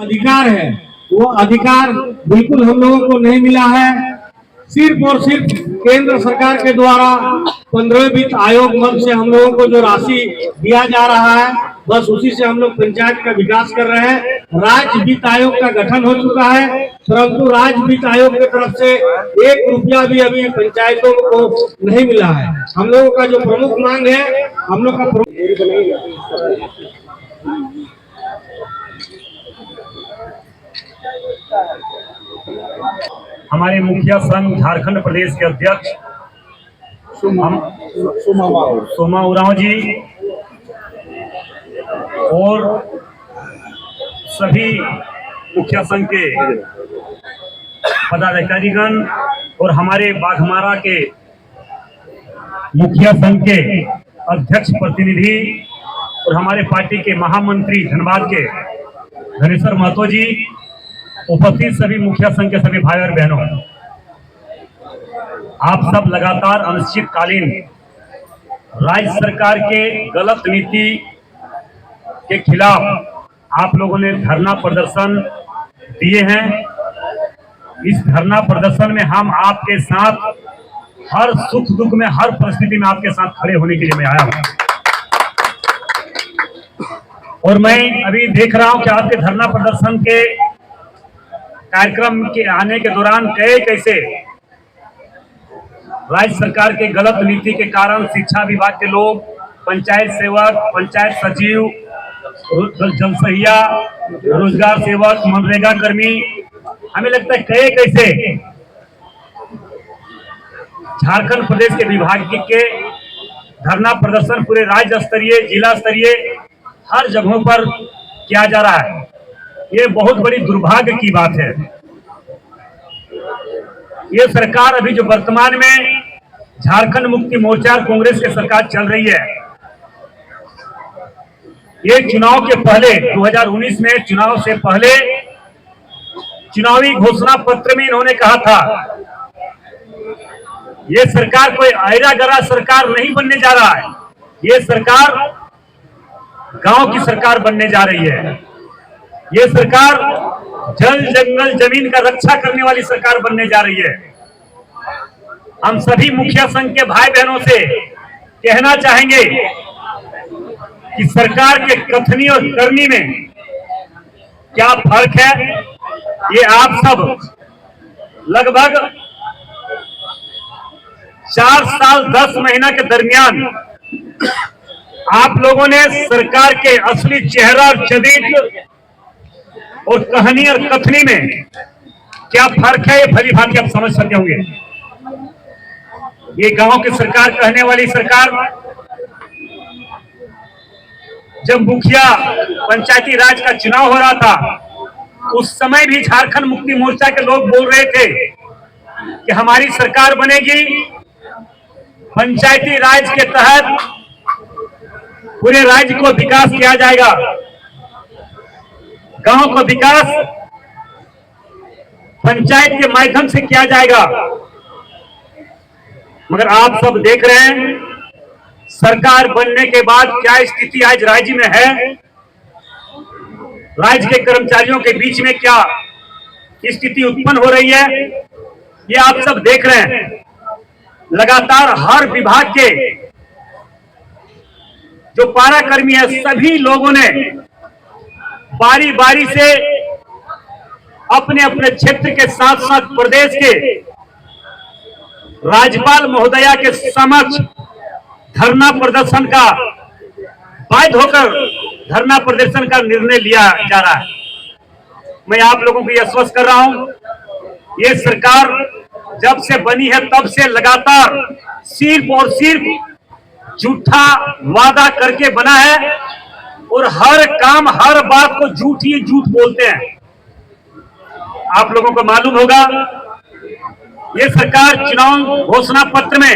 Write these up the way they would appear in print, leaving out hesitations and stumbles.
अधिकार है वो अधिकार बिल्कुल हम लोगों को नहीं मिला है। सिर्फ और सिर्फ केंद्र सरकार के द्वारा 15वें वित्त आयोग मद से हम लोगों को जो राशि दिया जा रहा है बस उसी से हम लोग पंचायत का विकास कर रहे हैं। राज्य वित्त आयोग का गठन हो चुका है परंतु राज्य वित्त आयोग की तरफ से 1 रुपया भी अभी पंचायतों को नहीं मिला है। हम लोगों का जो प्रमुख मांग है हम लोग का हमारे मुखिया संघ झारखंड प्रदेश के अध्यक्ष सोमा उरांव जी और सभी मुखिया संघ के पदाधिकारीगण और हमारे बाघमारा के मुखिया संघ के अध्यक्ष प्रतिनिधि और हमारे पार्टी के महामंत्री धनबाद के धनेश्वर महतो जी, उपस्थित सभी मुखिया संघ के सभी भाई और बहनों, आप सब लगातार अनिश्चितकालीन राज्य सरकार के गलत नीति के खिलाफ आप लोगों ने धरना प्रदर्शन दिए हैं। इस धरना प्रदर्शन में हम आपके साथ हर सुख दुख में, हर परिस्थिति में आपके साथ खड़े होने के लिए मैं आया हूं। और मैं अभी देख रहा हूं कि आपके धरना प्रदर्शन के कार्यक्रम के आने के दौरान कैसे राज्य सरकार के गलत नीति के कारण शिक्षा विभाग के लोग, पंचायत सेवक, पंचायत सचिव, जलसहिया, रोजगार सेवक, मनरेगा कर्मी, हमें लगता है कैसे झारखंड प्रदेश के विभाग के धरना प्रदर्शन पूरे राज्य स्तरीय, जिला स्तरीय हर जगहों पर किया जा रहा है। ये बहुत बड़ी दुर्भाग्य की बात है। ये सरकार अभी जो वर्तमान में झारखंड मुक्ति मोर्चा कांग्रेस की सरकार चल रही है, ये चुनाव के पहले 2019 में चुनाव से पहले चुनावी घोषणा पत्र में इन्होंने कहा था ये सरकार कोई आयरा गरा सरकार नहीं बनने जा रहा है, ये सरकार गांव की सरकार बनने जा रही है। ये सरकार जल जंगल जमीन का रक्षा करने वाली सरकार बनने जा रही है। हम सभी मुखिया संघ के भाई बहनों से कहना चाहेंगे कि सरकार के कथनी और करनी में क्या फर्क है, ये आप सब लगभग 4 साल 10 महीना के दरमियान आप लोगों ने सरकार के असली चेहरा और चरित्र और कहानी और कथनी में क्या फर्क है, ये भली भांति आप समझ सकते होंगे। ये गांव की सरकार कहने वाली सरकार, जब मुखिया पंचायती राज का चुनाव हो रहा था उस समय भी झारखंड मुक्ति मोर्चा के लोग बोल रहे थे कि हमारी सरकार बनेगी, पंचायती राज के तहत पूरे राज्य को विकास किया जाएगा, गांव का विकास पंचायत के माध्यम से किया जाएगा। मगर आप सब देख रहे हैं सरकार बनने के बाद क्या स्थिति आज राज्य में है, राज्य के कर्मचारियों के बीच में क्या स्थिति उत्पन्न हो रही है, ये आप सब देख रहे हैं। लगातार हर विभाग के जो पारा कर्मी है सभी लोगों ने बारी बारी से अपने अपने क्षेत्र के साथ साथ प्रदेश के राज्यपाल महोदया के समक्ष धरना प्रदर्शन का बाध्य होकर धरना प्रदर्शन का निर्णय लिया जा रहा है। मैं आप लोगों को यह आश्वस्त कर रहा हूं, ये सरकार जब से बनी है तब से लगातार सिर्फ और सिर्फ झूठा वादा करके बना है और हर काम हर बात को झूठ ही झूठ बोलते हैं। आप लोगों को मालूम होगा ये सरकार चुनाव घोषणा पत्र में,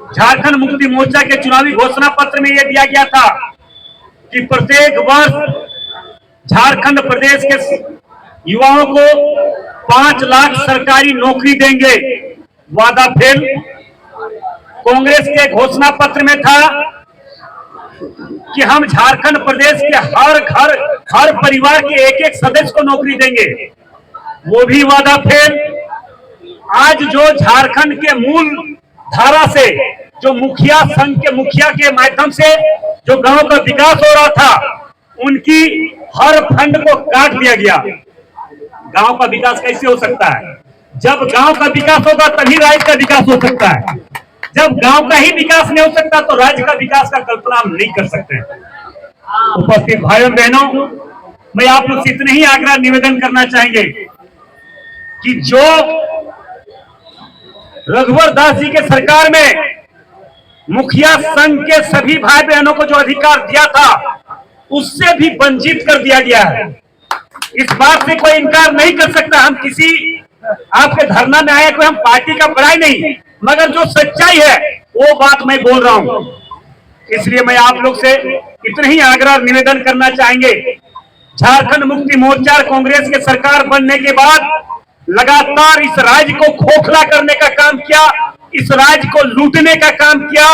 झारखंड मुक्ति मोर्चा के चुनावी घोषणा पत्र में यह दिया गया था कि प्रत्येक वर्ष झारखंड प्रदेश के युवाओं को 5 लाख सरकारी नौकरी देंगे। वादा फेल। कांग्रेस के घोषणा पत्र में था कि हम झारखंड प्रदेश के हर घर हर परिवार के एक एक सदस्य को नौकरी देंगे, वो भी वादा फेल। आज जो झारखंड के मूल धारा से, जो मुखिया संघ के मुखिया के माध्यम से जो गांव का विकास हो रहा था, उनकी हर फंड को काट दिया गया। गांव का विकास कैसे हो सकता है? जब गांव का विकास होगा तभी राज्य का विकास हो सकता है। जब गांव का ही विकास नहीं हो सकता तो राज्य का विकास का कल्पना हम नहीं कर सकते। उपस्थित भाइयों बहनों, मैं आप लोग से इतने ही आग्रह निवेदन करना चाहेंगे कि जो रघुवर दास जी के सरकार में मुखिया संघ के सभी भाई बहनों को जो अधिकार दिया था, उससे भी वंचित कर दिया गया है। इस बात से कोई इनकार नहीं कर सकता। हम किसी आपके धरना में आए कोई हम पार्टी का बड़ाई नहीं, मगर जो सच्चाई है वो बात मैं बोल रहा हूं। इसलिए मैं आप लोग से इतने ही आग्रह निवेदन करना चाहेंगे, झारखंड मुक्ति मोर्चा कांग्रेस के सरकार बनने के बाद लगातार इस राज्य को खोखला करने का काम किया, इस राज्य को लूटने का काम किया,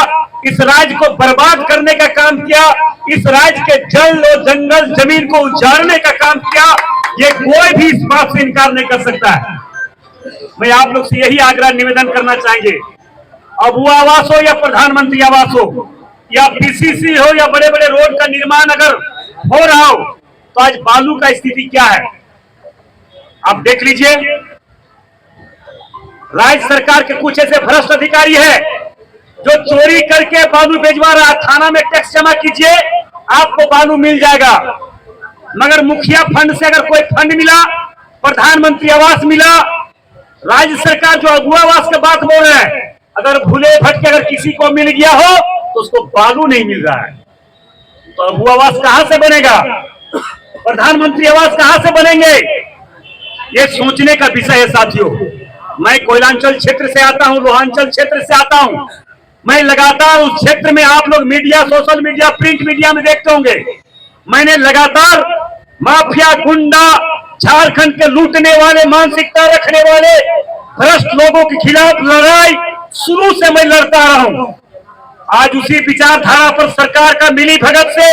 इस राज्य को बर्बाद करने का काम किया, इस राज्य के जल और जंगल जमीन को उजाड़ने का काम किया। ये कोई भी इस बात से इनकार नहीं कर सकता है। मैं आप लोग से यही आग्रह निवेदन करना चाहेंगे, अब वो आवास हो या प्रधानमंत्री आवास हो या पीसीसी हो या बड़े बड़े रोड का निर्माण अगर हो रहा हो, तो आज बालू का स्थिति क्या है आप देख लीजिए। राज्य सरकार के कुछ ऐसे भ्रष्ट अधिकारी है जो चोरी करके बालू भेजवा रहा। थाना में टैक्स जमा कीजिए, आपको बालू मिल जाएगा। मगर मुखिया फंड से अगर कोई फंड मिला, प्रधानमंत्री आवास मिला, राज्य सरकार जो अगुआ आवास की बात बोल रहे हैं, अगर भूले भटके अगर किसी को मिल गया हो तो उसको बालू नहीं मिल रहा है, तो अगुआ आवास कहां से बनेगा? प्रधानमंत्री आवास कहां से बनेंगे? ये सोचने का विषय है साथियों। मैं कोयलांचल क्षेत्र से आता हूं, लोहांचल क्षेत्र से आता हूं। मैं लगातार उस क्षेत्र में, आप लोग media, social media, print media में देखते होंगे, मैंने लगातार माफिया, गुंडा, झारखंड के लूटने वाले, मानसिकता रखने वाले भ्रष्ट लोगों के खिलाफ लड़ाई शुरू से मैं लड़ता रहा हूं। आज उसी विचारधारा पर सरकार का मिली भगत से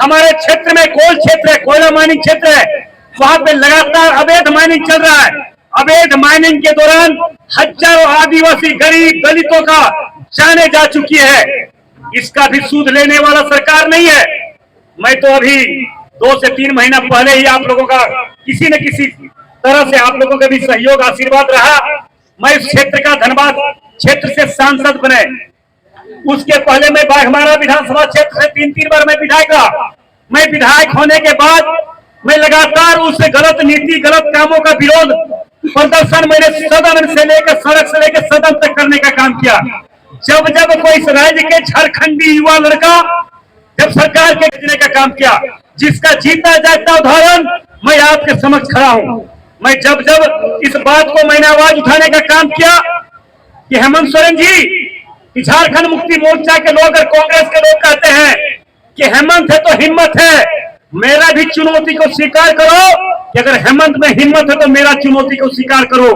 हमारे क्षेत्र में कोल क्षेत्र है, कोयला माइनिंग क्षेत्र है, वहां पे लगातार अवैध माइनिंग चल रहा है। अवैध माइनिंग के दौरान हजारों आदिवासी गरीब दलितों का जाने जा चुकी है। इसका भी सूद लेने वाला सरकार नहीं है। मैं तो अभी 2 से 3 महीना पहले ही आप लोगों का किसी न किसी तरह से आप लोगों का भी सहयोग आशीर्वाद रहा, मैं इस क्षेत्र का धनबाद क्षेत्र से सांसद बने। उसके पहले मैं बाघमारा विधानसभा क्षेत्र से 3 बार मैं विधायक रहा। मैं विधायक होने के बाद मैं लगातार उस गलत नीति, गलत कामों का विरोध प्रदर्शन मैंने सदन से लेकर, सड़क से लेकर सदन तक करने का काम किया। जब जब कोई इस राज्य के झारखंडी युवा लड़का जब सरकार के जीतने का काम किया, जिसका जीता जाता उदाहरण मैं आपके समक्ष खड़ा हूं। मैं जब जब इस बात को मैंने आवाज उठाने का काम किया कि हेमंत सोरेन जी, कि झारखंड मुक्ति मोर्चा के लोग और कांग्रेस के लोग कहते हैं कि हेमंत है तो हिम्मत है, मेरा भी चुनौती को स्वीकार करो कि अगर हेमंत में हिम्मत है तो मेरा चुनौती को स्वीकार करो।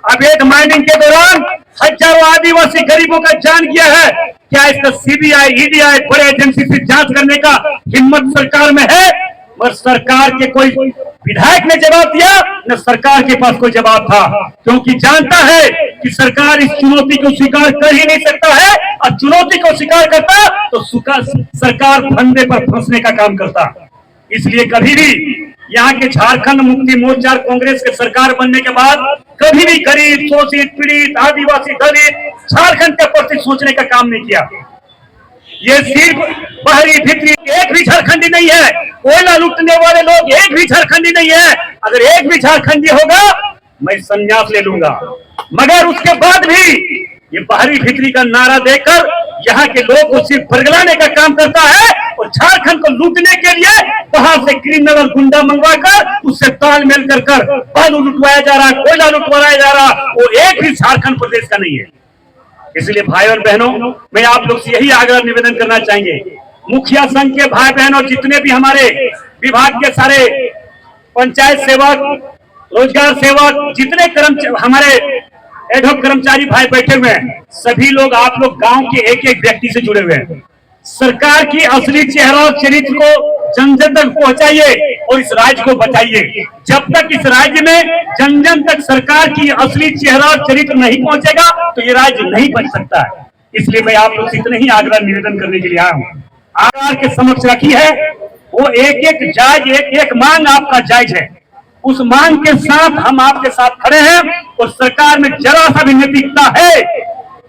अवैध माइनिंग के दौरान हजारों आदिवासी गरीबों का जान गया है। क्या इसका सीबीआई, ईडीआई, बड़े एजेंसी से जांच करने का हिम्मत सरकार में है? और सरकार के कोई विधायक ने जवाब दिया, न सरकार के पास कोई जवाब था, क्योंकि जानता है कि सरकार इस चुनौती को स्वीकार कर ही नहीं सकता है। और चुनौती को स्वीकार करता तो सरकार फंदे पर फंसने का काम करता। इसलिए कभी भी यहाँ के झारखंड मुक्ति मोर्चा कांग्रेस के सरकार बनने के बाद कभी भी गरीब, शोषित, पीड़ित, आदिवासी, दलित झारखंड के प्रति सोचने का काम नहीं किया। ये सिर्फ बाहरी भीतरी एक भी झारखंडी नहीं है, कोयला लूटने वाले लोग एक भी झारखंडी नहीं है। अगर एक भी झारखंडी होगा मैं संन्यास ले लूंगा। मगर उसके बाद भी ये बाहरी भीतरी का नारा देकर यहाँ के लोग को सिर्फ बरगलाने का काम करता है और झारखंड को लूटने के लिए बाहर से क्रिमिनल और गुंडा मंगवाकर उससे तालमेल कर बालू लुटवाया जा रहा है, कोयला लुटवाया जा रहा, वो एक भी झारखंड प्रदेश का नहीं है। इसलिए भाई और बहनों, मैं आप लोग से यही आग्रह निवेदन करना चाहेंगे, मुखिया संघ के भाई बहन और जितने भी हमारे विभाग के सारे पंचायत सेवक, रोजगार सेवक, जितने हमारे एडहॉक कर्मचारी भाई बैठे हुए हैं, सभी लोग, आप लोग गांव के एक एक व्यक्ति से जुड़े हुए हैं। सरकार की असली चेहरा और चरित्र को जन जन तक पहुंचाइए और इस राज्य को बचाइए। जब तक इस राज्य में जन जन तक सरकार की असली चेहरा और चरित्र नहीं पहुंचेगा तो ये राज्य नहीं बच सकता है। इसलिए मैं आप लोग से इतने ही आग्रह निवेदन करने के लिए आया हूँ। आग्रह के समक्ष रखी है वो एक एक जायज, एक एक मांग आपका जायज है। उस मांग के साथ हम आपके साथ खड़े हैं और सरकार में जरा सा भी नैतिकता है,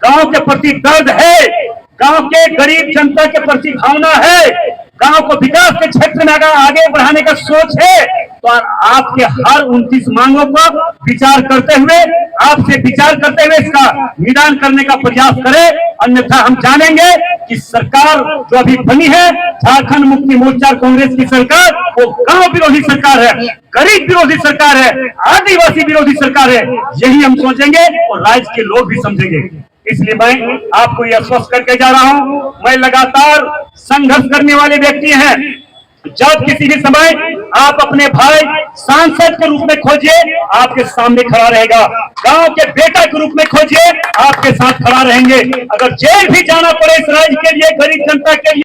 गांव के प्रति दर्द है, गांव के गरीब जनता के प्रति भावना है, गांव को विकास के क्षेत्र में अगर आगे बढ़ाने का सोच है तो आपके हर 29 मांगों पर विचार करते हुए, आपसे विचार करते हुए इसका निदान करने का प्रयास करें। अन्यथा हम जानेंगे कि सरकार जो अभी बनी है झारखंड मुक्ति मोर्चा कांग्रेस की सरकार, वो गांव विरोधी सरकार है, गरीब विरोधी सरकार है, आदिवासी विरोधी सरकार है। यही हम सोचेंगे और राज्य के लोग भी समझेंगे। इसलिए मैं आपको यह आश्वस्त करके जा रहा हूं, मैं लगातार संघर्ष करने वाले व्यक्ति हैं। जब किसी भी समय आप अपने भाई सांसद के रूप में खोजिए, आपके सामने खड़ा रहेगा। गांव के बेटा के रूप में खोजिए, आपके साथ खड़ा रहेंगे। अगर जेल भी जाना पड़े इस राज्य के लिए, गरीब जनता के लिए,